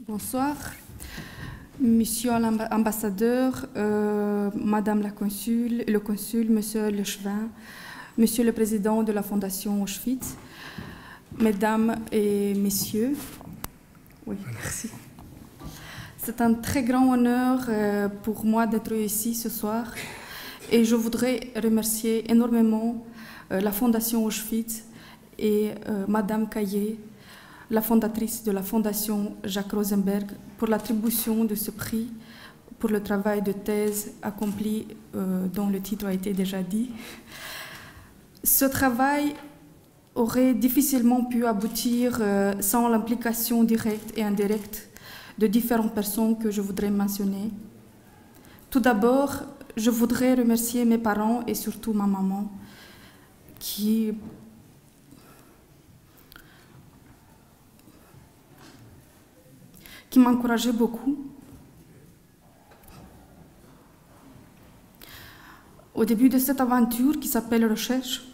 Bonsoir, Monsieur l'ambassadeur, Madame la consul, le consul, Monsieur Lechevin, Monsieur le président de la Fondation Auschwitz, Mesdames et Messieurs. Oui, merci. C'est un très grand honneur pour moi d'être ici ce soir et je voudrais remercier énormément la Fondation Auschwitz et Madame Caillé, la fondatrice de la Fondation Jacques Rosenberg, pour l'attribution de ce prix pour le travail de thèse accompli dont le titre a été déjà dit. Ce travail aurait difficilement pu aboutir sans l'implication directe et indirecte de différentes personnes que je voudrais mentionner. Tout d'abord, je voudrais remercier mes parents et surtout ma maman qui m'encourageait beaucoup. Au début de cette aventure qui s'appelle recherche,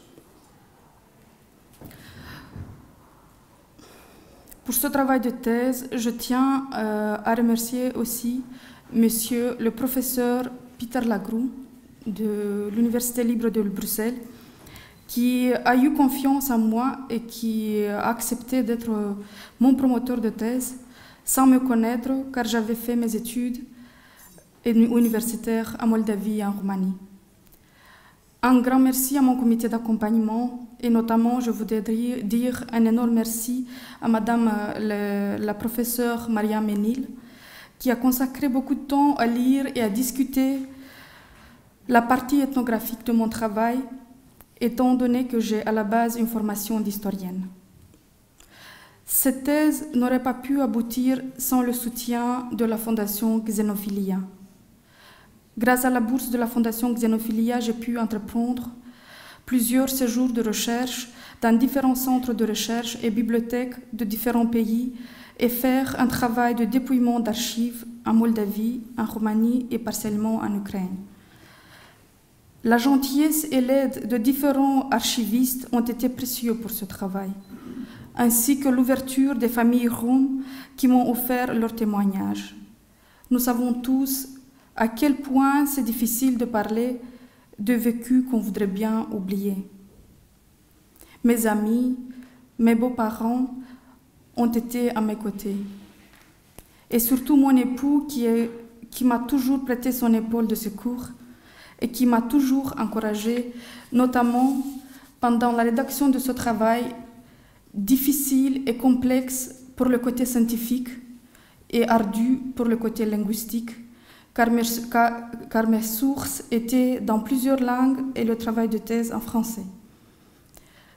pour ce travail de thèse, je tiens à remercier aussi Monsieur le professeur Peter Lagroux de l'Université libre de Bruxelles, qui a eu confiance en moi et qui a accepté d'être mon promoteur de thèse sans me connaître, car j'avais fait mes études universitaires en Moldavie et en Roumanie. Un grand merci à mon comité d'accompagnement et notamment, je voudrais dire un énorme merci à Madame la professeure Maria Ménil, qui a consacré beaucoup de temps à lire et à discuter la partie ethnographique de mon travail, étant donné que j'ai à la base une formation d'historienne. Cette thèse n'aurait pas pu aboutir sans le soutien de la Fondation Xenophilia. Grâce à la bourse de la Fondation Xenophilia, j'ai pu entreprendre plusieurs séjours de recherche dans différents centres de recherche et bibliothèques de différents pays et faire un travail de dépouillement d'archives en Moldavie, en Roumanie et partiellement en Ukraine. La gentillesse et l'aide de différents archivistes ont été précieux pour ce travail, ainsi que l'ouverture des familles roms qui m'ont offert leurs témoignages. Nous savons tous à quel point c'est difficile de parler de vécus qu'on voudrait bien oublier. Mes amis, mes beaux-parents ont été à mes côtés. Et surtout mon époux qui m'a toujours prêté son épaule de secours et qui m'a toujours encouragée, notamment pendant la rédaction de ce travail difficile et complexe pour le côté scientifique et ardu pour le côté linguistique, car mes sources étaient dans plusieurs langues et le travail de thèse en français.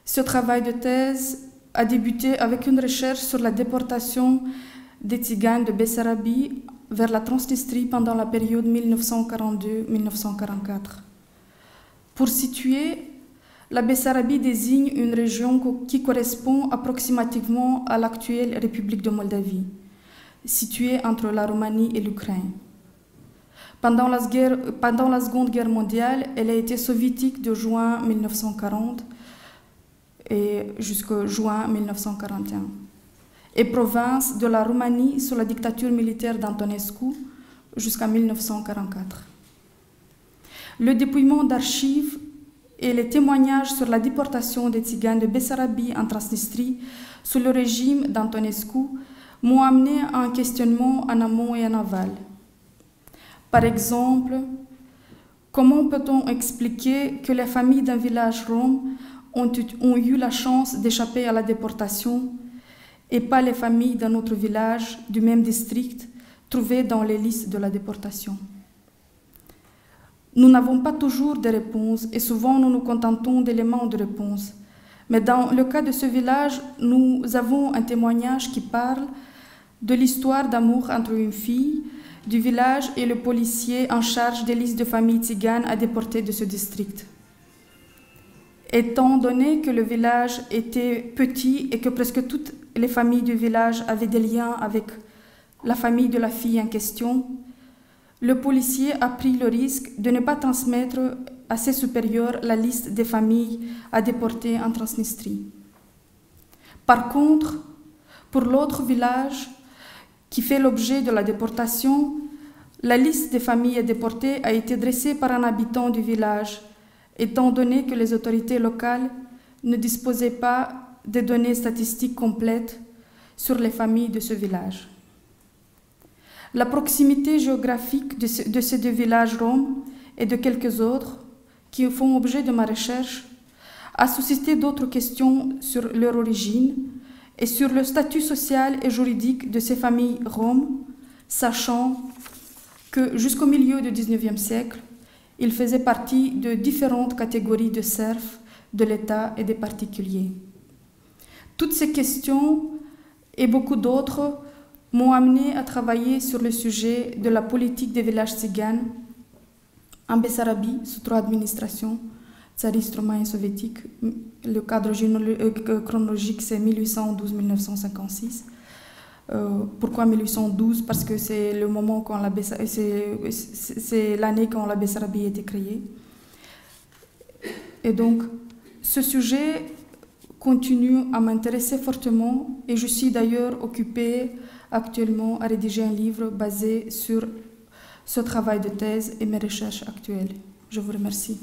Ce travail de thèse a débuté avec une recherche sur la déportation des Tziganes de Bessarabie vers la Transnistrie pendant la période 1942-1944. Pour situer, la Bessarabie désigne une région qui correspond approximativement à l'actuelle République de Moldavie, située entre la Roumanie et l'Ukraine. Pendant la Seconde Guerre mondiale, elle a été soviétique de juin 1940 et jusqu'au juin 1941, et province de la Roumanie sous la dictature militaire d'Antonescu jusqu'en 1944. Le dépouillement d'archives et les témoignages sur la déportation des Tziganes de Bessarabie en Transnistrie sous le régime d'Antonescu m'ont amené à un questionnement en amont et en aval. Par exemple, comment peut-on expliquer que les familles d'un village rom ont eu la chance d'échapper à la déportation et pas les familles d'un autre village du même district trouvées dans les listes de la déportation? Nous n'avons pas toujours de réponses et souvent nous nous contentons d'éléments de réponse. Mais dans le cas de ce village, nous avons un témoignage qui parle de l'histoire d'amour entre une fille du village et le policier en charge des listes de familles tziganes à déporter de ce district. Étant donné que le village était petit et que presque toutes les familles du village avaient des liens avec la famille de la fille en question, le policier a pris le risque de ne pas transmettre à ses supérieurs la liste des familles à déporter en Transnistrie. Par contre, pour l'autre village, qui fait l'objet de la déportation, la liste des familles déportées a été dressée par un habitant du village, étant donné que les autorités locales ne disposaient pas des données statistiques complètes sur les familles de ce village. La proximité géographique de ces deux villages roms et de quelques autres qui font objet de ma recherche a suscité d'autres questions sur leur origine et sur le statut social et juridique de ces familles roms, sachant que jusqu'au milieu du XIXe siècle, ils faisaient partie de différentes catégories de serfs de l'État et des particuliers. Toutes ces questions et beaucoup d'autres m'ont amené à travailler sur le sujet de la politique des villages tziganes en Bessarabie, sous 3 administrations, tsariste, romain et soviétique. Le cadre chronologique, c'est 1812-1956. Pourquoi 1812? Parce que c'est le moment quand c'est l'année quand la Bessarabie a été créée. Et donc, ce sujet continue à m'intéresser fortement et je suis d'ailleurs occupée actuellement à rédiger un livre basé sur ce travail de thèse et mes recherches actuelles. Je vous remercie.